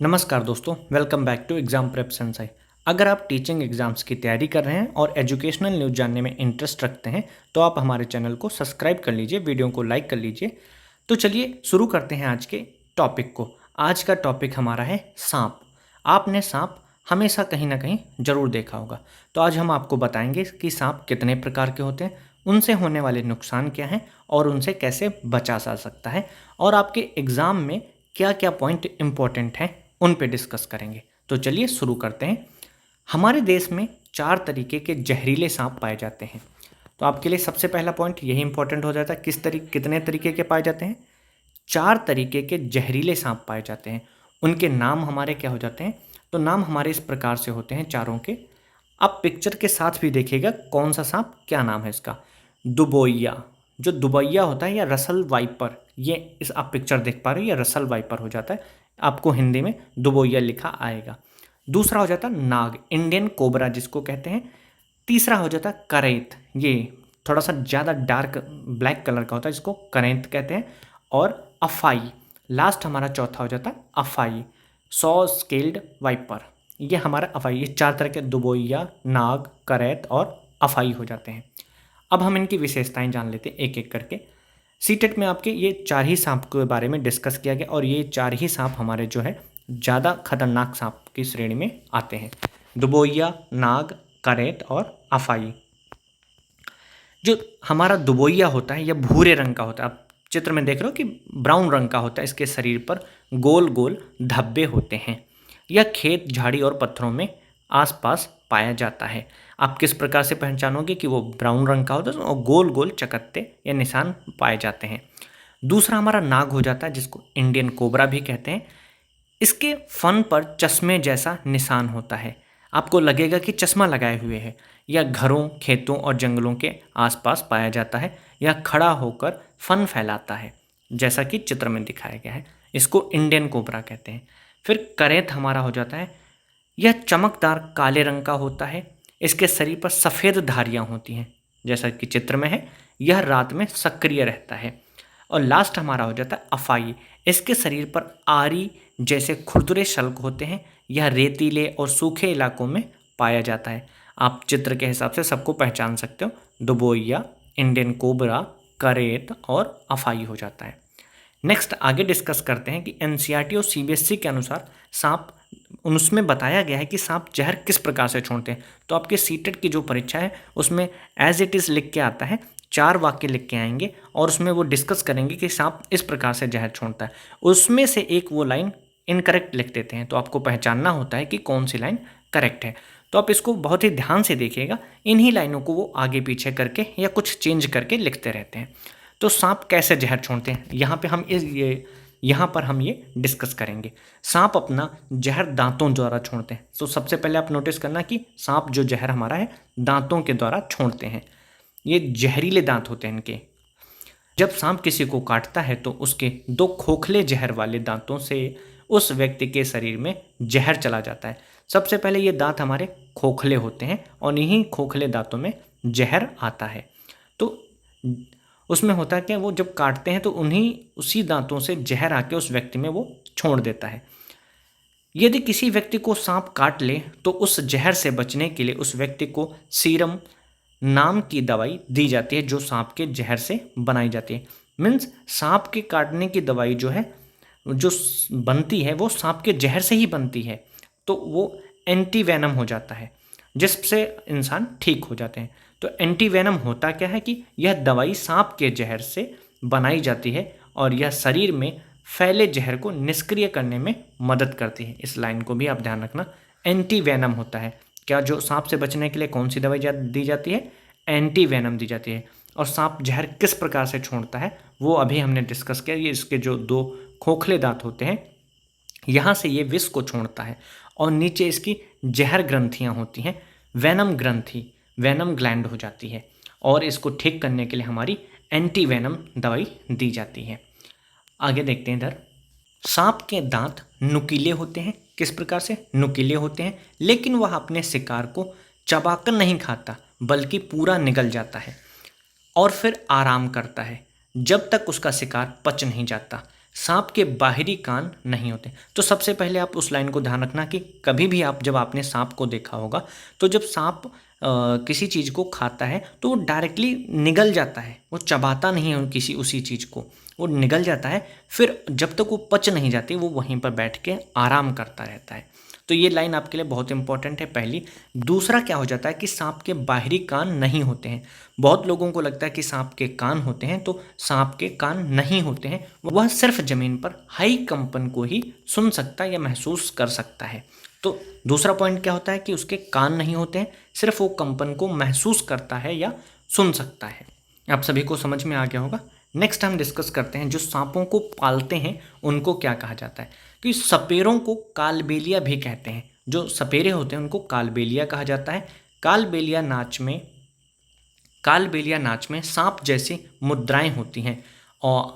नमस्कार दोस्तों, welcome back to Exam Prep Sensei. अगर आप टीचिंग एग्ज़ाम्स की तैयारी कर रहे हैं और एजुकेशनल न्यूज़ जानने में इंटरेस्ट रखते हैं तो आप हमारे चैनल को सब्सक्राइब कर लीजिए, वीडियो को लाइक कर लीजिए। तो चलिए शुरू करते हैं आज के टॉपिक को। आज का टॉपिक हमारा है सांप। आपने सांप हमेशा कहीं ना कहीं ज़रूर देखा होगा। तो आज हम आपको बताएंगे कि सांप कितने प्रकार के होते हैं, उनसे होने वाले नुकसान क्या हैं और उनसे कैसे बचा जा सकता है, और आपके एग्ज़ाम में क्या क्या पॉइंट इम्पोर्टेंट हैं उन पे डिस्कस करेंगे। तो चलिए शुरू करते हैं। हमारे देश में 4 तरीके के जहरीले सांप पाए जाते हैं। तो आपके लिए सबसे पहला पॉइंट यही इंपॉर्टेंट हो जाता है, कितने तरीके के पाए जाते हैं। 4 तरीके के जहरीले सांप पाए जाते हैं। उनके नाम हमारे क्या हो जाते हैं, तो नाम हमारे इस प्रकार से होते हैं चारों के। आप पिक्चर के साथ भी देखिएगा कौन सा सांप क्या नाम है इसका। दुबोइया, जो दुबैया होता है, या रसल वाइपर, ये इस आप पिक्चर देख पा रहे हो, ये रसल वाइपर हो जाता है। आपको हिंदी में दुबोइया लिखा आएगा। दूसरा हो जाता है नाग, इंडियन कोबरा जिसको कहते हैं। तीसरा हो जाता है करेत, ये थोड़ा सा ज़्यादा डार्क ब्लैक कलर का होता है, जिसको करेंत कहते हैं। और अफाई, लास्ट हमारा चौथा हो जाता है अफाई, सौ स्केल्ड वाइपर। ये हमारा अफाई, ये 4 तरह के दुबोइया, नाग, करैत और अफाई हो जाते हैं। अब हम इनकी विशेषताएं जान लेते हैं एक एक करके। सीटेट में आपके ये 4 ही सांप के बारे में डिस्कस किया गया, और ये 4 ही सांप हमारे जो है ज़्यादा खतरनाक सांप की श्रेणी में आते हैं। दुबोइया, नाग, करेत और अफाई। जो हमारा दुबोइया होता है यह भूरे रंग का होता है। आप चित्र में देख रहे हो कि ब्राउन रंग का होता है। इसके शरीर पर गोल गोल धब्बे होते हैं। यह खेत, झाड़ी और पत्थरों में आसपास पाया जाता है। आप किस प्रकार से पहचानोगे कि वो ब्राउन रंग का होता है, और गोल गोल चकत्ते या निशान पाए जाते हैं। दूसरा हमारा नाग हो जाता है, जिसको इंडियन कोबरा भी कहते हैं। इसके फन पर चश्मे जैसा निशान होता है। आपको लगेगा कि चश्मा लगाए हुए है। यह घरों, खेतों और जंगलों के आसपास पाया जाता है। यह खड़ा होकर फन फैलाता है, जैसा कि चित्र में दिखाया गया है। इसको इंडियन कोबरा कहते हैं। फिर करेत हमारा हो जाता है। यह चमकदार काले रंग का होता है। इसके शरीर पर सफ़ेद धारियाँ होती हैं, जैसा कि चित्र में है। यह रात में सक्रिय रहता है। और लास्ट हमारा हो जाता है अफाई। इसके शरीर पर आरी जैसे खुरदुरे शल्क होते हैं। यह रेतीले और सूखे इलाकों में पाया जाता है। आप चित्र के हिसाब से सबको पहचान सकते हो। दुबोइया, इंडियन कोबरा, करेत और अफाई हो जाता है। नेक्स्ट आगे डिस्कस करते हैं कि एनसीईआरटी और सीबीएसई के अनुसार सांप, उसमें बताया गया है कि सांप जहर किस प्रकार से छोड़ते हैं। तो आपके सीटेट की जो परीक्षा है उसमें एज इट इज़ लिख के आता है, 4 वाक्य लिख के आएंगे, और उसमें वो डिस्कस करेंगे कि सांप इस प्रकार से जहर छोड़ता है। उसमें से एक वो लाइन इनकरेक्ट लिख देते हैं, तो आपको पहचानना होता है कि कौन सी लाइन करेक्ट है। तो आप इसको बहुत ही ध्यान से देखिएगा। इन्हीं लाइनों को वो आगे पीछे करके या कुछ चेंज करके लिखते रहते हैं। तो सांप कैसे जहर छोड़ते हैं, यहाँ पर हम ये डिस्कस करेंगे। सांप अपना जहर दांतों द्वारा छोड़ते हैं। तो सबसे पहले आप नोटिस करना कि सांप जो जहर हमारा है दांतों के द्वारा छोड़ते हैं। ये जहरीले दांत होते हैं इनके। जब सांप किसी को काटता है तो उसके 2 खोखले जहर वाले दांतों से उस व्यक्ति के शरीर में जहर चला जाता है। सबसे पहले ये दांत हमारे खोखले होते हैं, और इन्हीं खोखले दांतों में जहर आता है। तो उसमें होता है क्या, वो जब काटते हैं तो उसी दांतों से जहर आके उस व्यक्ति में वो छोड़ देता है। यदि किसी व्यक्ति को सांप काट ले तो उस जहर से बचने के लिए उस व्यक्ति को सीरम नाम की दवाई दी जाती है, जो सांप के जहर से बनाई जाती है। मीन्स सांप के काटने की दवाई जो है, जो बनती है, वो सांप के जहर से ही बनती है। तो वो एंटी वेनम हो जाता है, जिससे इंसान ठीक हो जाते हैं। तो एंटी वेनम होता क्या है कि यह दवाई सांप के जहर से बनाई जाती है, और यह शरीर में फैले जहर को निष्क्रिय करने में मदद करती है। इस लाइन को भी आप ध्यान रखना। एंटी वेनम होता है क्या, जो सांप से बचने के लिए कौन सी दवाई दी जाती है, एंटी वेनम दी जाती है। और सांप जहर किस प्रकार से छोड़ता है वो अभी हमने डिस्कस किया। ये इसके जो 2 खोखले दांत होते हैं, यहाँ से ये विष को छोड़ता है, और नीचे इसकी जहर ग्रंथियाँ होती हैं, वेनम ग्रंथि, वेनम ग्लैंड हो जाती है, और इसको ठीक करने के लिए हमारी एंटी वेनम दवाई दी जाती है। आगे देखते हैं इधर। सांप के दांत नुकीले होते हैं। किस प्रकार से नुकीले होते हैं, लेकिन वह अपने शिकार को चबाकर नहीं खाता, बल्कि पूरा निगल जाता है और फिर आराम करता है जब तक उसका शिकार पच नहीं जाता। सांप के बाहरी कान नहीं होते। तो सबसे पहले आप उस लाइन को ध्यान रखना कि कभी भी आप जब आपने सांप को देखा होगा तो जब सांप किसी चीज़ को खाता है तो वो डायरेक्टली निगल जाता है, वो चबाता नहीं है किसी उसी चीज़ को, वो निगल जाता है। फिर जब तक वो पच नहीं जाती वो वहीं पर बैठ के आराम करता रहता है। तो ये लाइन आपके लिए बहुत इंपॉर्टेंट है पहली। दूसरा क्या हो जाता है कि सांप के बाहरी कान नहीं होते हैं। बहुत लोगों को लगता है कि सांप के कान होते हैं, तो सांप के कान नहीं होते हैं। वह सिर्फ ज़मीन पर हाई कंपन को ही सुन सकता है या महसूस कर सकता है। तो दूसरा पॉइंट क्या होता है कि उसके कान नहीं होते हैं, सिर्फ वो कंपन को महसूस करता है या सुन सकता है। आप सभी को समझ में आ गया होगा। नेक्स्ट हम डिस्कस करते हैं जो सांपों को पालते हैं उनको क्या कहा जाता है। तो इस सपेरों को कालबेलिया भी कहते हैं। जो सपेरे होते हैं उनको कालबेलिया कहा जाता है। कालबेलिया नाच में सांप जैसी मुद्राएं होती हैं और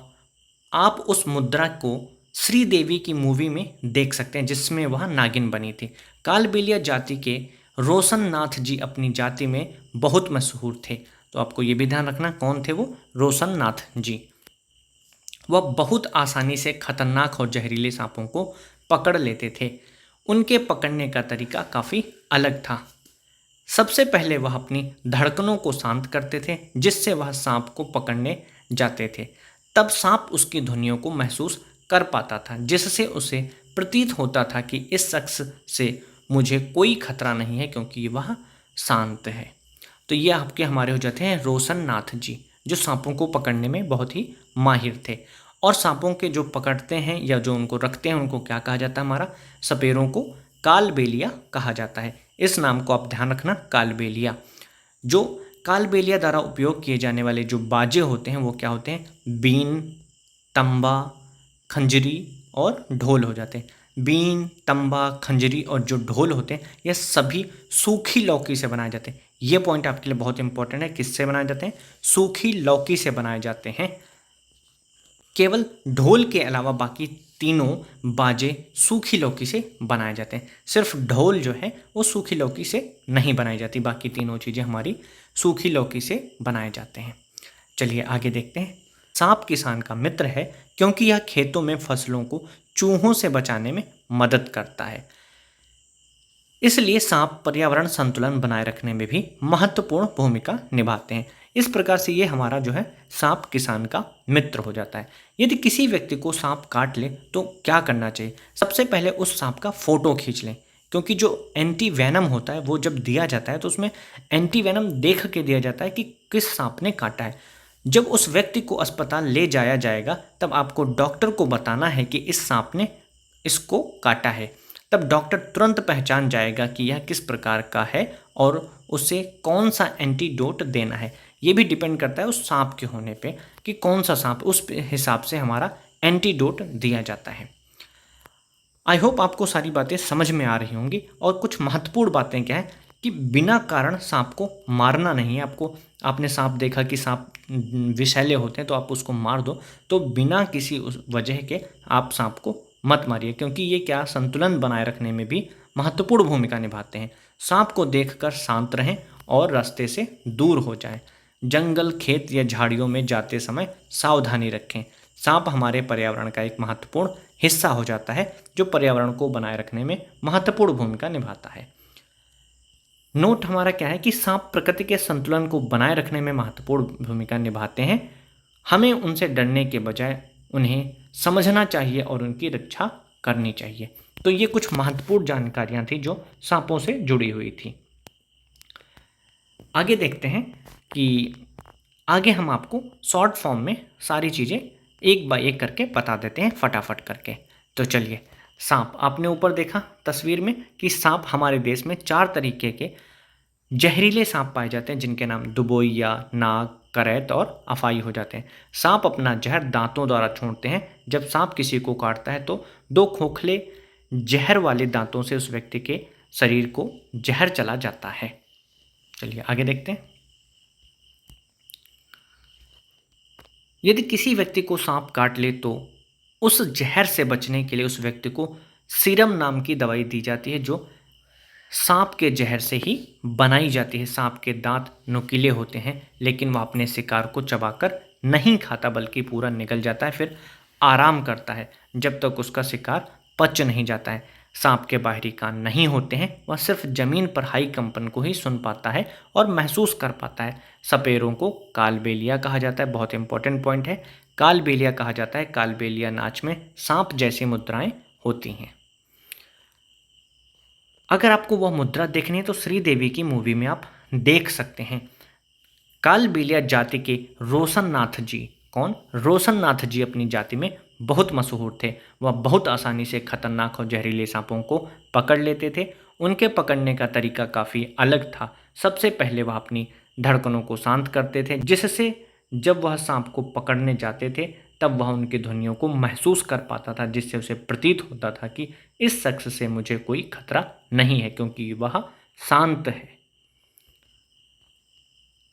आप उस मुद्रा को श्रीदेवी की मूवी में देख सकते हैं जिसमें वह नागिन बनी थी। कालबेलिया जाति के रोशन नाथ जी अपनी जाति में बहुत मशहूर थे। तो आपको ये भी ध्यान रखना कौन थे वो, रोशन नाथ जी। वह बहुत आसानी से खतरनाक और जहरीले सांपों को पकड़ लेते थे। उनके पकड़ने का तरीका काफ़ी अलग था। सबसे पहले वह अपनी धड़कनों को शांत करते थे जिससे वह सांप को पकड़ने जाते थे। तब सांप उसकी ध्वनियों को महसूस कर पाता था जिससे उसे प्रतीत होता था कि इस शख्स से मुझे कोई खतरा नहीं है क्योंकि वह शांत है। तो ये आपके हमारे हो जाते हैं रोशन नाथ जी, जो सांपों को पकड़ने में बहुत ही माहिर थे। और सांपों के जो पकड़ते हैं या जो उनको रखते हैं उनको क्या कहा जाता है, हमारा सपेरों को कालबेलिया कहा जाता है। इस नाम को आप ध्यान रखना, कालबेलिया। जो कालबेलिया द्वारा उपयोग किए जाने वाले जो बाजे होते हैं वो क्या होते हैं, बीन, तंबा, खंजरी और ढोल हो जाते हैं। बीन, तंबा, खंजरी और जो ढोल होते हैं ये सभी सूखी लौकी से बनाए जाते हैं। ये पॉइंट आपके लिए बहुत इंपॉर्टेंट है। किससे बनाए जाते हैं, सूखी लौकी से बनाए जाते हैं। केवल ढोल के अलावा बाकी तीनों बाजे सूखी लौकी से बनाए जाते हैं। सिर्फ ढोल जो है वो सूखी लौकी से नहीं बनाई जाती, बाकी तीनों चीज़ें हमारी सूखी लौकी से बनाए जाते हैं। चलिए आगे देखते हैं। सांप किसान का मित्र है क्योंकि यह खेतों में फसलों को चूहों से बचाने में मदद करता है। इसलिए सांप पर्यावरण संतुलन बनाए रखने में भी महत्वपूर्ण भूमिका निभाते हैं। इस प्रकार से ये हमारा जो है सांप किसान का मित्र हो जाता है। यदि किसी व्यक्ति को सांप काट ले तो क्या करना चाहिए, सबसे पहले उस सांप का फोटो खींच लें, क्योंकि जो एंटी वेनम होता है वो जब दिया जाता है तो उसमें एंटी वेनम देख के दिया जाता है कि किस सांप ने काटा है। जब उस व्यक्ति को अस्पताल ले जाया जाएगा तब आपको डॉक्टर को बताना है कि इस सांप ने इसको काटा है। तब डॉक्टर तुरंत पहचान जाएगा कि यह किस प्रकार का है और उसे कौन सा एंटीडोट देना है। ये भी डिपेंड करता है उस सांप के होने पे कि कौन सा सांप, उस हिसाब से हमारा एंटीडोट दिया जाता है। आई होप आपको सारी बातें समझ में आ रही होंगी। और कुछ महत्वपूर्ण बातें क्या है कि बिना कारण सांप को मारना नहीं है। आपने सांप देखा कि सांप विषैले होते हैं तो आप उसको मार दो, तो बिना किसी उस वजह के आप सांप को मत मारिए, क्योंकि ये क्या संतुलन बनाए रखने में भी महत्वपूर्ण भूमिका निभाते हैं। सांप को देखकर शांत रहें और रास्ते से दूर हो जाएं। जंगल, खेत या झाड़ियों में जाते समय सावधानी रखें। सांप हमारे पर्यावरण का एक महत्वपूर्ण हिस्सा हो जाता है जो पर्यावरण को बनाए रखने में महत्वपूर्ण भूमिका निभाता है। नोट हमारा क्या है कि सांप प्रकृति के संतुलन को बनाए रखने में महत्वपूर्ण भूमिका निभाते हैं। हमें उनसे डरने के बजाय उन्हें समझना चाहिए और उनकी रक्षा करनी चाहिए। तो ये कुछ महत्वपूर्ण जानकारियां थी जो सांपों से जुड़ी हुई थी। आगे देखते हैं कि आगे हम आपको शॉर्ट फॉर्म में सारी चीज़ें एक बाय एक करके बता देते हैं फटाफट करके। तो चलिए, सांप आपने ऊपर देखा तस्वीर में कि सांप हमारे देश में 4 तरीके के जहरीले सांप पाए जाते हैं जिनके नाम दुबोइया, नाग, करैत और अफाई हो जाते हैं। सांप अपना जहर दांतों द्वारा छोड़ते हैं। जब सांप किसी को काटता है तो 2 खोखले जहर वाले दांतों से उस व्यक्ति के शरीर को जहर चला जाता है। चलिए आगे देखते हैं। यदि किसी व्यक्ति को सांप काट ले तो उस जहर से बचने के लिए उस व्यक्ति को सीरम नाम की दवाई दी जाती है जो सांप के जहर से ही बनाई जाती है। सांप के दांत नुकीले होते हैं लेकिन वह अपने शिकार को चबाकर नहीं खाता बल्कि पूरा निगल जाता है, फिर आराम करता है जब तक उसका शिकार पच नहीं जाता है। सांप के बाहरी कान नहीं होते हैं, वह सिर्फ जमीन पर हाई कंपन को ही सुन पाता है और महसूस कर पाता है। सपेरों को कालबेलिया कहा जाता है, बहुत इंपॉर्टेंट पॉइंट है। कालबेलिया कहा जाता है। कालबेलिया नाच में सांप जैसी मुद्राएं होती हैं। अगर आपको वह मुद्रा देखनी है तो श्रीदेवी की मूवी में आप देख सकते हैं। कालबेलिया जाति के रोशन नाथ जी, कौन? रोशन नाथ जी अपनी जाति में बहुत मशहूर थे। वह बहुत आसानी से खतरनाक और जहरीले सांपों को पकड़ लेते थे। उनके पकड़ने का तरीका काफ़ी अलग था। सबसे पहले वह अपनी धड़कनों को शांत करते थे, जिससे जब वह सांप को पकड़ने जाते थे तब वह उनकी ध्वनियों को महसूस कर पाता था, जिससे उसे प्रतीत होता था कि इस शख्स से मुझे कोई खतरा नहीं है, क्योंकि वह शांत है।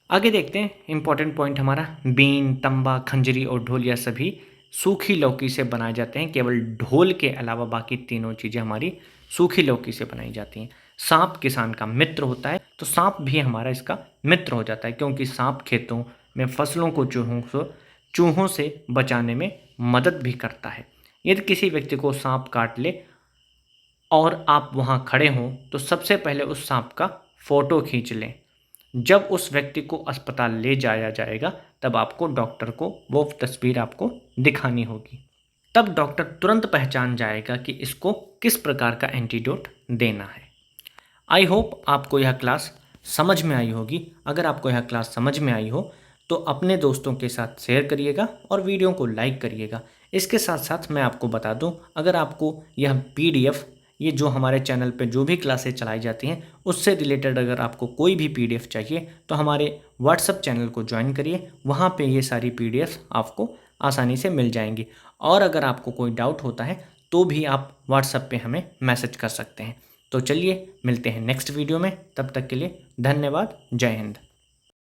आगे देखते हैं इंपॉर्टेंट पॉइंट हमारा। बीन, तंबा, खंजरी और ढोल यह सभी सूखी लौकी से बनाए जाते हैं। केवल ढोल के अलावा बाकी तीनों चीज़ें हमारी सूखी लौकी से बनाई जाती हैं। सांप किसान का मित्र होता है, तो सांप भी हमारा इसका मित्र हो जाता है, क्योंकि सांप खेतों में फसलों को चूहों से बचाने में मदद भी करता है। यदि किसी व्यक्ति को सांप काट ले और आप वहाँ खड़े हों तो सबसे पहले उस सांप का फ़ोटो खींच लें। जब उस व्यक्ति को अस्पताल ले जाया जाएगा तब आपको डॉक्टर को वो तस्वीर आपको दिखानी होगी। तब डॉक्टर तुरंत पहचान जाएगा कि इसको किस प्रकार का एंटीडोट देना है। आई होप आपको यह क्लास समझ में आई होगी। अगर आपको यह क्लास समझ में आई हो तो अपने दोस्तों के साथ शेयर करिएगा और वीडियो को लाइक करिएगा। इसके साथ साथ मैं आपको बता दूं, अगर आपको यह PDF, ये जो हमारे चैनल पे जो भी क्लासेस चलाई जाती हैं उससे रिलेटेड अगर आपको कोई भी PDF चाहिए तो हमारे व्हाट्सएप चैनल को ज्वाइन करिए। वहाँ पे ये सारी PDF आपको आसानी से मिल जाएंगी। और अगर आपको कोई डाउट होता है तो भी आप व्हाट्सएप पे हमें मैसेज कर सकते हैं। तो चलिए मिलते हैं नेक्स्ट वीडियो में। तब तक के लिए धन्यवाद। जय हिंद।